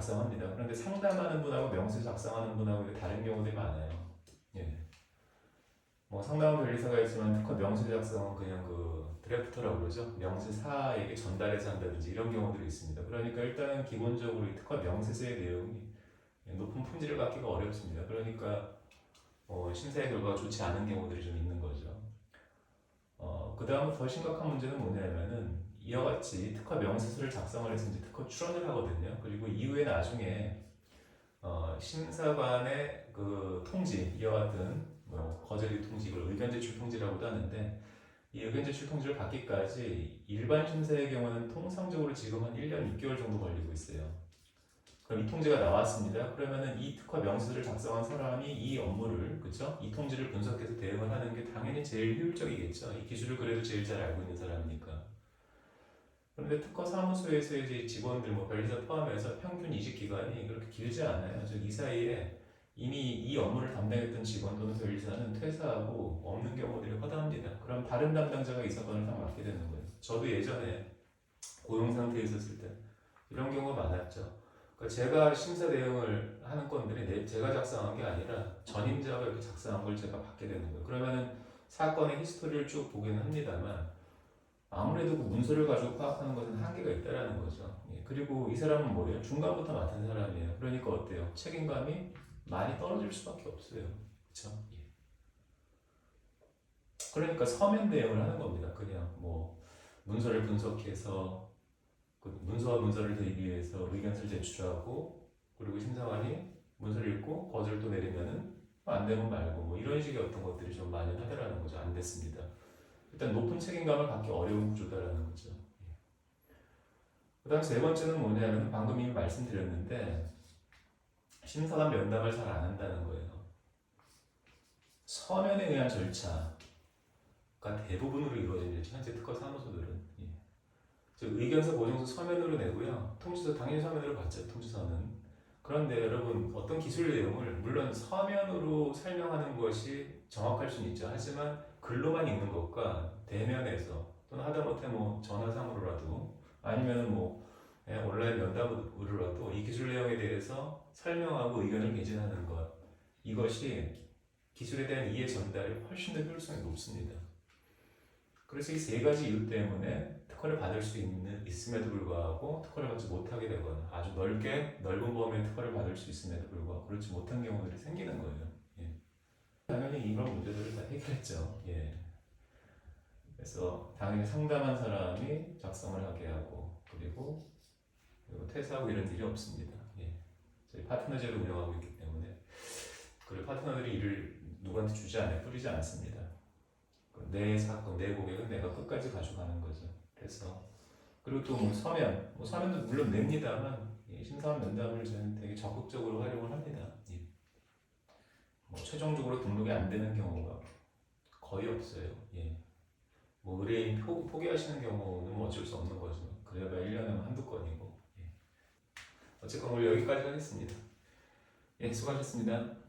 작성합니다. 그런데 상담하는 분하고 명세 작성하는 분하고 다른 경우들이 많아요. 예. 뭐 상담원 변리사가 있지만 특허 명세 작성은 그냥 그 드래프터라고 그러죠. 명세사에게 전달해서 한다든지 이런 경우들이 있습니다. 그러니까 일단은 기본적으로 이 특허 명세서의 내용이 높은 품질을 갖기가 어렵습니다. 그러니까 심사의 결과가 좋지 않은 경우들이 좀 있는 거죠. 그 다음 더 심각한 문제는 뭐냐면은 이와 같이 특허 명세서를 작성을 해서 이제 특허 출원을 하거든요. 그리고 이후에 나중에 심사관의 그 통지, 이와 같은 거절의 통지, 이걸 의견 제출 통지라고도 하는데 이 의견 제출 통지를 받기까지 일반 심사의 경우는 통상적으로 지금 한 1년 6개월 정도 걸리고 있어요. 그럼 이 통지가 나왔습니다. 그러면은 이 특허 명세서를 작성한 사람이 이 업무를, 그쵸? 이 통지를 분석해서 대응을 하는 게 당연히 제일 효율적이겠죠. 이 기술을 그래도 제일 잘 알고 있는 사람이니까. 그런데 특허 사무소에서 이제 직원들, 뭐 변리사 포함해서 평균 이직 기간이 그렇게 길지 않아요. 즉 이 사이에 이미 이 업무를 담당했던 직원 또는 변리사는 퇴사하고 없는 경우들이 허다합니다. 그럼 다른 담당자가 이 사건을 다 맡게 되는 거예요. 저도 예전에 고용 상태에 있었을 때 이런 경우가 많았죠. 그러니까 제가 심사 대응을 하는 건들이 제가 작성한 게 아니라 전임자가 이렇게 작성한 걸 제가 받게 되는 거예요. 그러면은 사건의 히스토리를 쭉 보기는 합니다만 아무래도 그 문서를 가지고 파악하는 것은 한계가 있다라는 거죠. 예. 그리고 이 사람은 뭐예요? 중간부터 맡은 사람이에요. 그러니까 어때요? 책임감이 많이 떨어질 수밖에 없어요. 그렇죠? 예. 그러니까 서면 대응을 하는 겁니다. 그냥 뭐 문서를 분석해서 그 문서와 문서를 대비해서 의견서를 제출하고 그리고 심사관이 문서를 읽고 거절을 또 내리면은 안 되면 말고 뭐 이런 식의 어떤 것들이 좀 만연하다라는 거죠. 안 됐습니다. 일단 높은 책임감을 갖기 어려운 구조다라는 거죠. 그 다음 세 번째는 뭐냐면 방금 이미 말씀드렸는데 심사관 면담을 잘 안 한다는 거예요. 서면에 의한 절차가 대부분으로 이루어지죠. 현재 특허 사무소들은. 예. 즉 의견서 보증서 서면으로 내고요. 통지서 당연히 서면으로 받죠. 통지서는. 그런데 여러분 어떤 기술 내용을 물론 서면으로 설명하는 것이 정확할 수는 있죠. 하지만 글로만 읽는 것과 대면에서 또는 하다못해 뭐 전화상으로라도 아니면 뭐 온라인 면담으로라도 이 기술 내용에 대해서 설명하고 의견을 개진하는 것 이것이 기술에 대한 이해 전달이 훨씬 더 효율성이 높습니다. 그래서 이 세 가지 이유 때문에 특허를 받을 수 있음에도 불구하고 특허를 받지 못하게 되거나 아주 넓은 범위의 특허를 받을 수 있음에도 불구하고 그렇지 못한 경우들이 생기는 거예요. 예. 당연히 이런 문제들을 다 해결했죠. 예. 그래서 당연히 상담한 사람이 작성을 하게 하고 그리고 퇴사하고 이런 일이 없습니다. 예. 저희 파트너제를 운영하고 있기 때문에 그리고 파트너들이 일을 누구한테 뿌리지 않습니다. 내 사건, 내 고객은 내가 끝까지 가져가는 거죠. 그래서 그리고 또 뭐 서면도 물론 냅니다만 심사원 면담을 저는 되게 적극적으로 활용을 합니다. 예. 뭐 최종적으로 등록이 안 되는 경우가 거의 없어요. 예. 뭐 의뢰인 포기하시는 경우는 뭐 어쩔 수 없는 거죠. 그래봐 1년에 한두 건이고. 예. 어쨌건 오늘 여기까지 하겠습니다. 예, 수고하셨습니다.